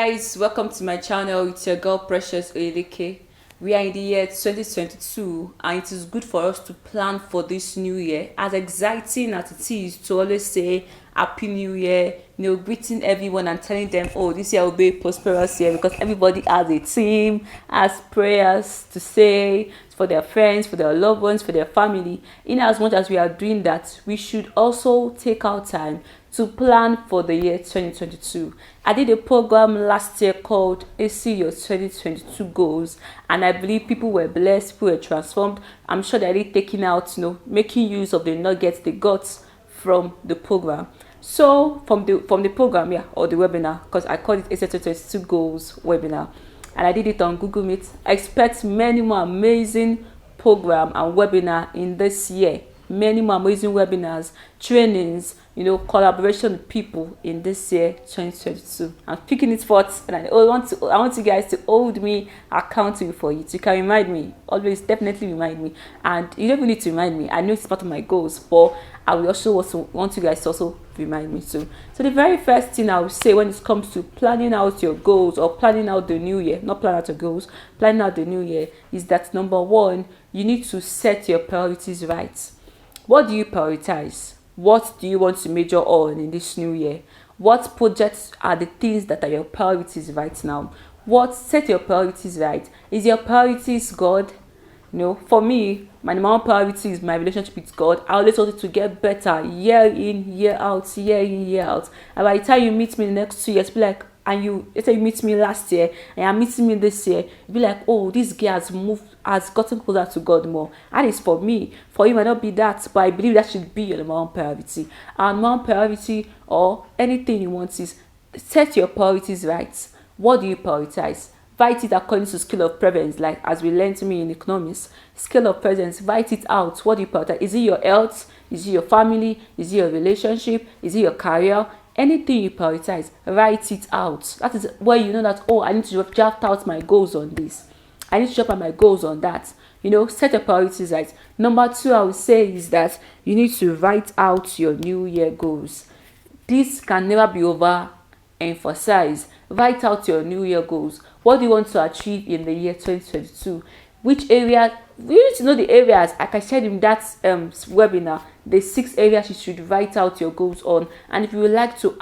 guys, welcome to my channel. It's your girl Precious Oyeleke. We are in the year 2022 and it is good for us to plan for this new year. As exciting as it is to always say Happy New Year, greeting everyone and telling them, oh, this year will be a prosperous year, because everybody has a theme, has prayers to say for their friends, for their loved ones, for their family. In as much as we are doing that, we should also take our time to plan for the year 2022. I did a program last year called AC Your 2022 Goals, and I believe people were blessed, people were transformed. I'm sure they're really taking out, making use of the nuggets they got from the program. So from the program, or the webinar, because I called it AC 2022 Goals webinar, and I did it on Google Meet. I expect many more amazing program and webinar in this year. Many more amazing webinars, trainings, collaboration with people in this year 2022. I'm picking it forth, and I want you guys to hold me accountable for it. You can remind me, always, definitely remind me, and you don't even need to remind me. I know it's part of my goals, but I will also want you guys to also remind me too. So the very first thing I would say when it comes to planning out your goals or planning out the new year, not plan out your goals, planning out the new year, is that number one, you need to set your priorities right. What do you prioritize? What do you want to major on in this new year? What projects are the things that are your priorities right now? Set your priorities right. Is your priorities God? For me, my number one priority is my relationship with God. I always want it to get better year in, year out, year in, year out. And by the time you meet me in the next 2 years, be like, let's say you meet me last year and you're meeting me this year, you'll be like, oh, this girl has gotten closer to God more. And it's for me. For you might not be that, but I believe that should be your number one priority. And number one priority, or anything you want, is set your priorities right. What do you prioritize? Write it according to scale of preference, like as we learned to me in economics. Scale of preference, write it out. What do you prioritize? Is it your health? Is it your family? Is it your relationship? Is it your career? Anything you prioritize, write it out. That is where you know that, oh, I need to draft out my goals on this. I need to draft out my goals on that. Set your priorities right. Number two, I would say, is that you need to write out your new year goals. This can never be overemphasized. Write out your new year goals. What do you want to achieve in the year 2022? Which area? We need to know the areas. Like I said in that webinar, the 6 areas you should write out your goals on. And if you would like to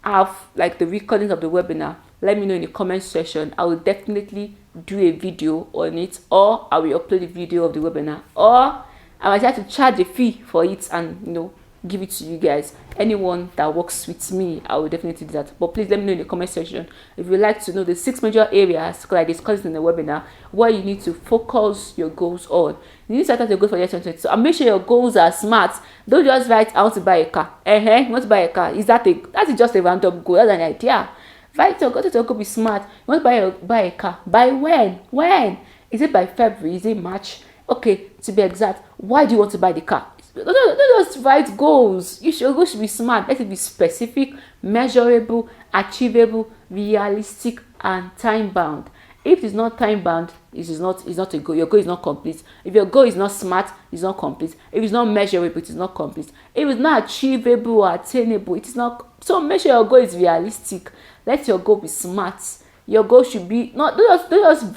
have, like, the recordings of the webinar, let me know in the comment section. I will definitely do a video on it, or I will upload a video of the webinar, or I might try to charge a fee for it and give it to you guys. Anyone that works with me, I will definitely do that. But please let me know in the comment section if you'd like to know the 6 major areas, because I discussed in the webinar, where you need to focus your goals on. You need to set out your goals for year 2022, and make sure your goals are smart. Don't just write, I want to buy a car. You want to buy a car? That is just a random goal. That's an idea. Write your goal, be smart. You want to buy a car? By when? When? Is it by February? Is it March? Okay, to be exact, why do you want to buy the car? Don't just write goals. Your goals should be smart. Let it be specific, measurable, achievable, realistic, and time bound. If it's not time bound, it's not a goal. Your goal is not complete. If your goal is not smart, it's not complete. If it's not measurable, it is not complete. If it's not achievable or attainable, it is not. So make sure your goal is realistic. Let your goal be smart. Your goal should be don't just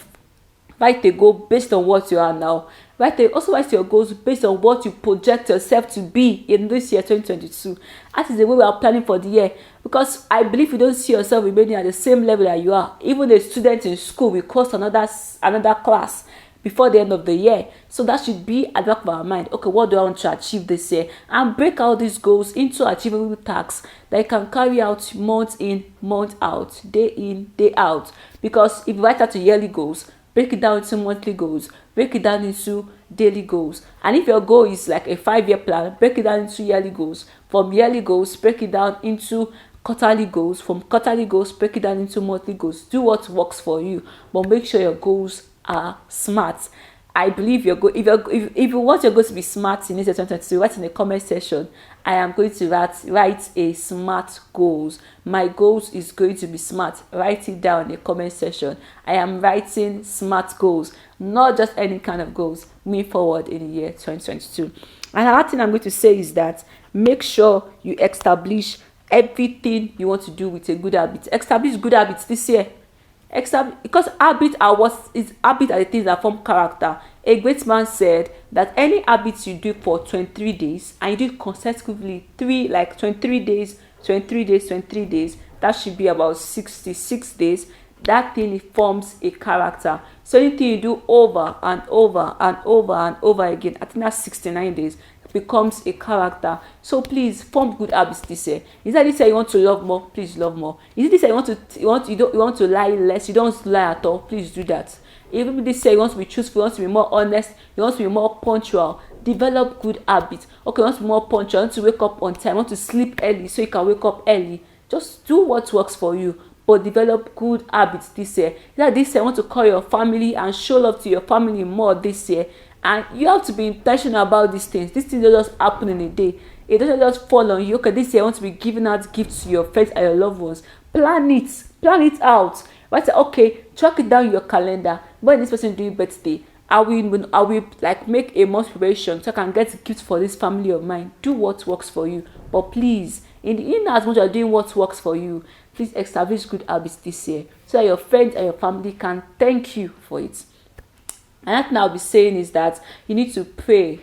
write a goal based on what you are now. Also write your goals based on what you project yourself to be in this year 2022. That is the way we are planning for the year. Because I believe you don't see yourself remaining at the same level that you are. Even a student in school will cross another class before the end of the year. So that should be at the back of our mind. Okay, what do I want to achieve this year? And break out these goals into achievable tasks that you can carry out month in, month out, day in, day out. Because if you write out your yearly goals, break it down into monthly goals, break it down into daily goals. And if your goal is like a 5-year plan, break it down into yearly goals. From yearly goals, break it down into quarterly goals. From quarterly goals, break it down into monthly goals. Do what works for you, but make sure your goals are smart. I believe your goal. If you want your goals to be smart in this 2022, write in the comment section. I am going to write a smart goals. My goals is going to be smart. Write it down in the comment section. I am writing smart goals, not just any kind of goals. Moving forward in the year 2022. And another thing I'm going to say is that make sure you establish everything you want to do with a good habit. Establish good habits this year. Because habits are the things that form character. A great man said that any habits you do for 23 days and you do it consecutively 23 days, 23 days, 23 days, that should be about 66 days. That thing forms a character. So anything you do over and over and over and over again, I think that's 69 days, becomes a character. So please form good habits this year. Is that this year you want to love more? Please love more. Is it this year you want to lie less? You don't want to lie at all? Please do that. Even this year you want to be truthful, you want to be more honest, you want to be more punctual. Develop good habits. Okay, you want to be more punctual, you want to wake up on time, you want to sleep early so you can wake up early. Just do what works for you, but develop good habits this year. That this year you want to call your family and show love to your family more this year. And you have to be intentional about these things. These things don't just happen in a day. It doesn't just fall on you. Okay, this year I want to be giving out gifts to your friends and your loved ones. Plan it out. Right? Okay, track it down in your calendar. When this person doing birthday, I will like make a month preparation so I can get gifts for this family of mine. Do what works for you. But please, in as much as you're doing what works for you, please establish good habits this year so that your friends and your family can thank you for it. And that I'll be saying is that you need to pray.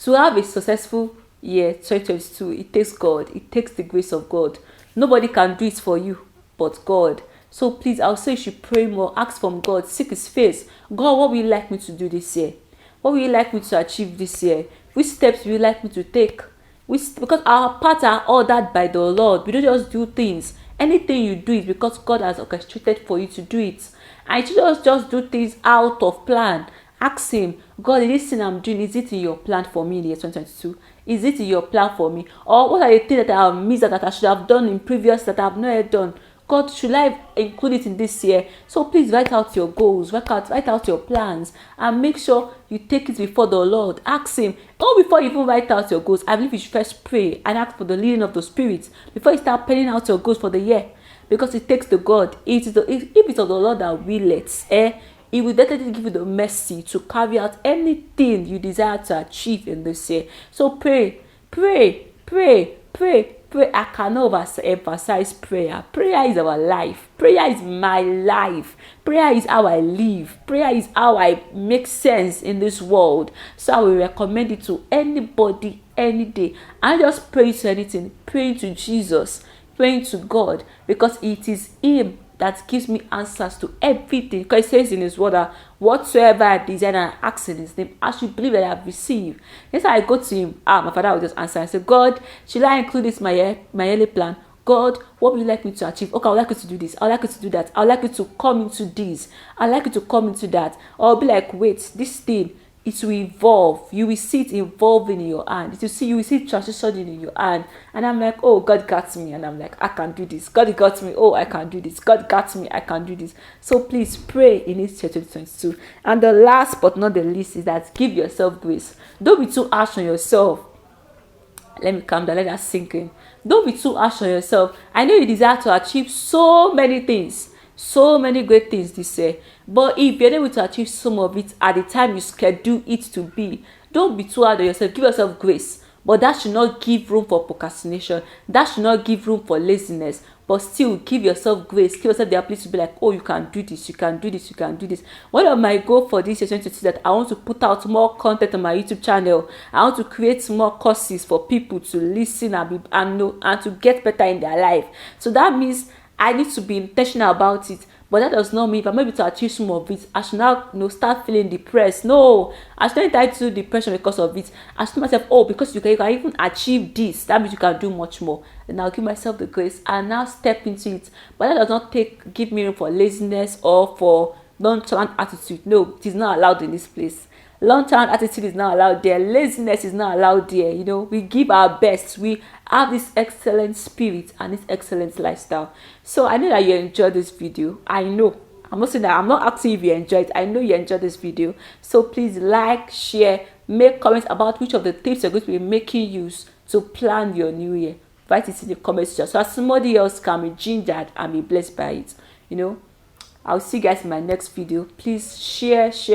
To have a successful year 2022, it takes God. It takes the grace of God. Nobody can do it for you but God. So please, I'll say you should pray more. Ask from God. Seek His face. God, what will you like me to do this year? What will you like me to achieve this year? Which steps will you like me to take? Because our paths are ordered by the Lord. We don't just do things. Anything you do is because God has orchestrated for you to do it. And you just do things out of plan. Ask Him, God, this thing I'm doing, is it in your plan for me in the year 2022? Is it in your plan for me? Or what are the things that I have missed that I should have done in previous that I have not yet done? God, should I include it in this year? So please write out your goals, write out your plans, and make sure you take it before the Lord. Ask Him. Not before you even write out your goals. I believe you should first pray and ask for the leading of the Spirit before you start penning out your goals for the year. Because it takes the God. If it's of the Lord that will He will definitely give you the mercy to carry out anything you desire to achieve in this year. So pray. I cannot emphasize prayer. Prayer is our life. Prayer is my life. Prayer is how I live. Prayer is how I make sense in this world. So I will recommend it to anybody, any day. I just pray to anything. Praying to Jesus. Praying to God. Because it is Him that gives me answers to everything. Because He says in His word that whatsoever I desire and I ask in His name, I should believe that I have received. Yes, I go to Him. My Father will just answer. I say, God, should I include this my yearly plan? God, what would you like me to achieve? Okay, I would like you to do this. I would like you to do that. I would like you to come into this. I would like you to come into that. Or I'll be like, wait, this thing, it will evolve. You will see it evolving in your hand. You will see it transitioning in your hand. And I'm like, oh, God got me. And I'm like, I can do this. God got me. Oh, I can do this. God got me. I can do this. So please pray in this 2022. And the last but not the least is that give yourself grace. Don't be too harsh on yourself. Let me calm down. Let that sink in. Don't be too harsh on yourself. I know you desire to achieve so many things. So many great things this year, but if you're able to achieve some of it at the time you schedule it to be, don't be too hard on yourself. Give yourself grace, but that should not give room for procrastination. That should not give room for laziness. But still, give yourself grace. Give yourself the ability to be like, oh, you can do this, you can do this, you can do this. One of my goals for this year 2022 is that I want to put out more content on my YouTube channel. I want to create more courses for people to listen and to get better in their life. So that means I need to be intentional about it. But that does not mean if I'm able to achieve some of it, I should now start feeling depressed. No, I should not entitled to depression because of it. I should tell myself, oh, because you can even achieve this, that means you can do much more. And I'll give myself the grace and now step into it. But that does not give me room for laziness or for nonchalant attitude. No, it is not allowed in this place. Long-term attitude is not allowed there. Laziness is not allowed there. We give our best. We have this excellent spirit and this excellent lifestyle. So I know that you enjoyed this video. I know. I'm not saying that. I'm not asking if you enjoyed it. I know you enjoyed this video. So please like, share, make comments about which of the tips you're going to be making use to plan your new year. Write it in the comments section so that somebody else can be gingered and be blessed by it. I'll see you guys in my next video. Please share to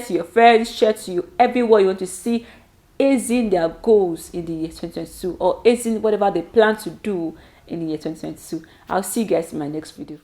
your friends, share to everyone you want to see acing their goals in the year 2022, or acing whatever they plan to do in the year 2022. I'll see you guys in my next video.